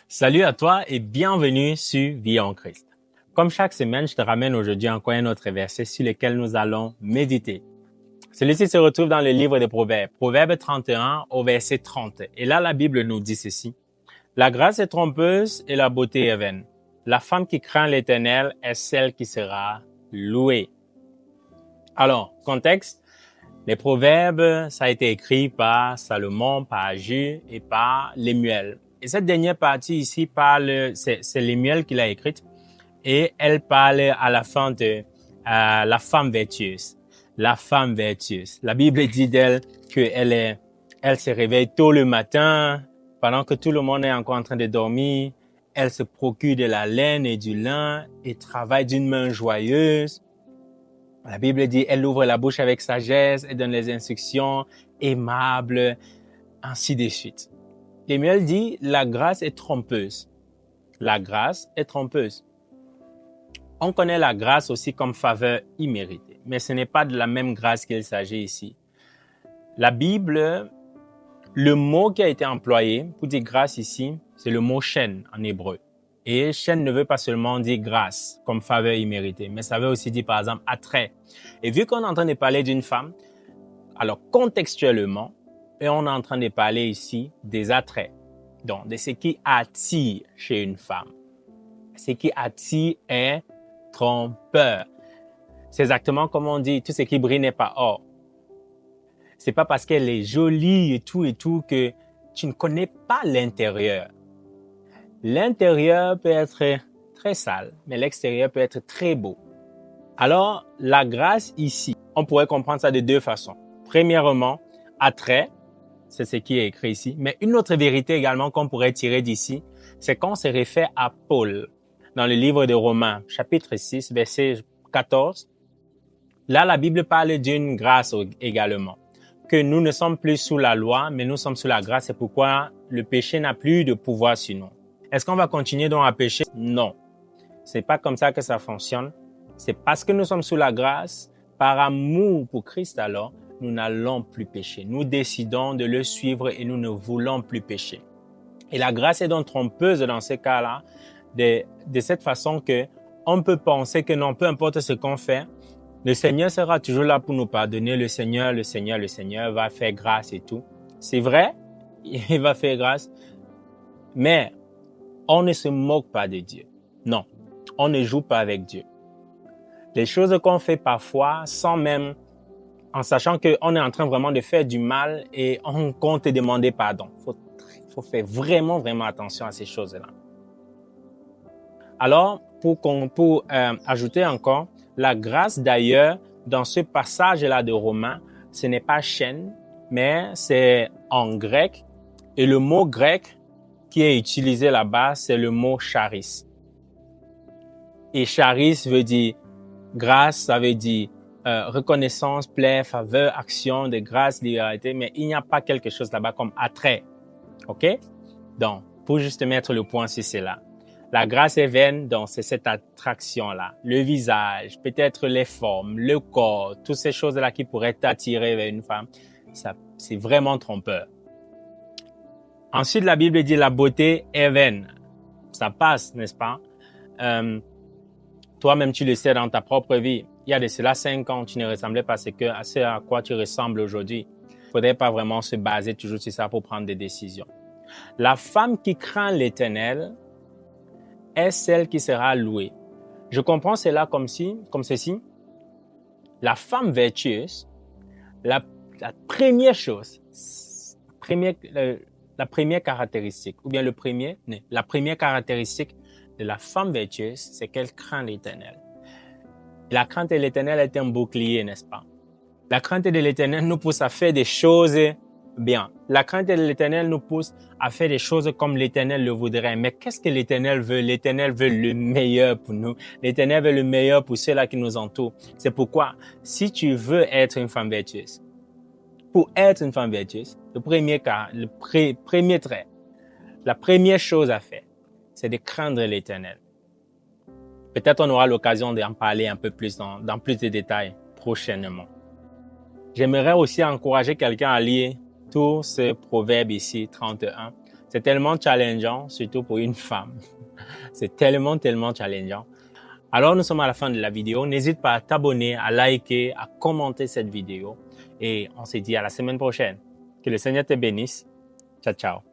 Salut à toi et bienvenue sur Vie en Christ. Comme chaque semaine, je te ramène aujourd'hui encore un autre verset sur lequel nous allons méditer. Celui-ci se retrouve dans le livre des Proverbes, Proverbe 31 au verset 30. Et là, la Bible nous dit ceci. La grâce est trompeuse et la beauté est vaine. La femme qui craint l'Éternel est celle qui sera louée. Alors, contexte, les Proverbes, ça a été écrit par Salomon, par Agir et par Lémuel. Et cette dernière partie ici parle, c'est Lémuel qui l'a écrite, et elle parle à la fin de la femme vertueuse. La femme vertueuse. La Bible dit d'elle elle se réveille tôt le matin, pendant que tout le monde est encore en train de dormir. Elle se procure de la laine et du lin et travaille d'une main joyeuse. La Bible dit, elle ouvre la bouche avec sagesse et donne les instructions aimables, ainsi de suite. Lémuel dit, la grâce est trompeuse. La grâce est trompeuse. On connaît la grâce aussi comme faveur imméritée, mais ce n'est pas de la même grâce qu'il s'agit ici. La Bible, le mot qui a été employé pour dire grâce ici, c'est le mot chaîne en hébreu. Et chaîne ne veut pas seulement dire grâce comme faveur imméritée, mais ça veut aussi dire par exemple attrait. Et vu qu'on est en train de parler d'une femme, alors contextuellement, et on est en train de parler ici des attraits, donc de ce qui attire chez une femme. Ce qui attire est trompeur. C'est exactement comme on dit, tout ce qui brille n'est pas or. C'est pas parce qu'elle est jolie et tout que tu ne connais pas l'intérieur. L'intérieur peut être très sale, mais l'extérieur peut être très beau. Alors, la grâce ici, on pourrait comprendre ça de deux façons. Premièrement, attrait, c'est ce qui est écrit ici. Mais une autre vérité également qu'on pourrait tirer d'ici, c'est qu'on se réfère à Paul dans le livre de Romains, chapitre 6, verset 14. Là, la Bible parle d'une grâce également, que nous ne sommes plus sous la loi, mais nous sommes sous la grâce. C'est pourquoi le péché n'a plus de pouvoir sur nous. Est-ce qu'on va continuer donc à pécher? Non. C'est pas comme ça que ça fonctionne. C'est parce que nous sommes sous la grâce, par amour pour Christ alors, nous n'allons plus pécher. Nous décidons de le suivre et nous ne voulons plus pécher. Et la grâce est donc trompeuse dans ce cas-là, de cette façon que on peut penser que non, peu importe ce qu'on fait, le Seigneur sera toujours là pour nous pardonner. Le Seigneur va faire grâce et tout. C'est vrai, il va faire grâce, mais on ne se moque pas de Dieu. Non, on ne joue pas avec Dieu. Les choses qu'on fait parfois, sans même, en sachant qu'on est en train vraiment de faire du mal et on compte te demander pardon. Faut faire vraiment attention à ces choses-là. Alors, pour ajouter encore, la grâce d'ailleurs, dans ce passage-là de Romains, ce n'est pas chaîne, mais c'est en grec. Et le mot grec qui est utilisé là-bas, c'est le mot charis. Et charis veut dire grâce, ça veut dire reconnaissance, plaie, faveur, action de grâce, libéralité, mais il n'y a pas quelque chose là-bas comme attrait. OK? Donc, pour juste mettre le point sur cela. La grâce est vaine, donc c'est cette attraction-là. Le visage, peut-être les formes, le corps, toutes ces choses-là qui pourraient t'attirer vers une femme, ça, c'est vraiment trompeur. Ensuite, la Bible dit la beauté est vaine. Ça passe, n'est-ce pas? Toi-même, tu le sais dans ta propre vie. Il y a de cela 5 ans, tu ne ressemblais pas à ce à quoi tu ressembles aujourd'hui. Il faudrait pas vraiment se baser toujours sur ça pour prendre des décisions. La femme qui craint l'Éternel est celle qui sera louée. Je comprends cela comme ceci. La femme vertueuse, la première chose, la première caractéristique, ou bien la première caractéristique de la femme vertueuse, c'est qu'elle craint l'Éternel. La crainte de l'Éternel est un bouclier, n'est-ce pas? La crainte de l'Éternel nous pousse à faire des choses bien. La crainte de l'Éternel nous pousse à faire des choses comme l'Éternel le voudrait. Mais qu'est-ce que l'Éternel veut? L'Éternel veut le meilleur pour nous. L'Éternel veut le meilleur pour ceux-là qui nous entourent. C'est pourquoi, si tu veux être une femme vertueuse, pour être une femme vertueuse, le premier trait, la première chose à faire, c'est de craindre l'Éternel. Peut-être on aura l'occasion d'en parler un peu plus dans plus de détails prochainement. J'aimerais aussi encourager quelqu'un à lire tout ce proverbe ici, 31, C'est tellement challengeant, surtout pour une femme. C'est tellement challengeant. Alors, nous sommes à la fin de la vidéo. N'hésite pas à t'abonner, à liker, à commenter cette vidéo. Et on se dit à la semaine prochaine. Que le Seigneur te bénisse. Ciao, ciao.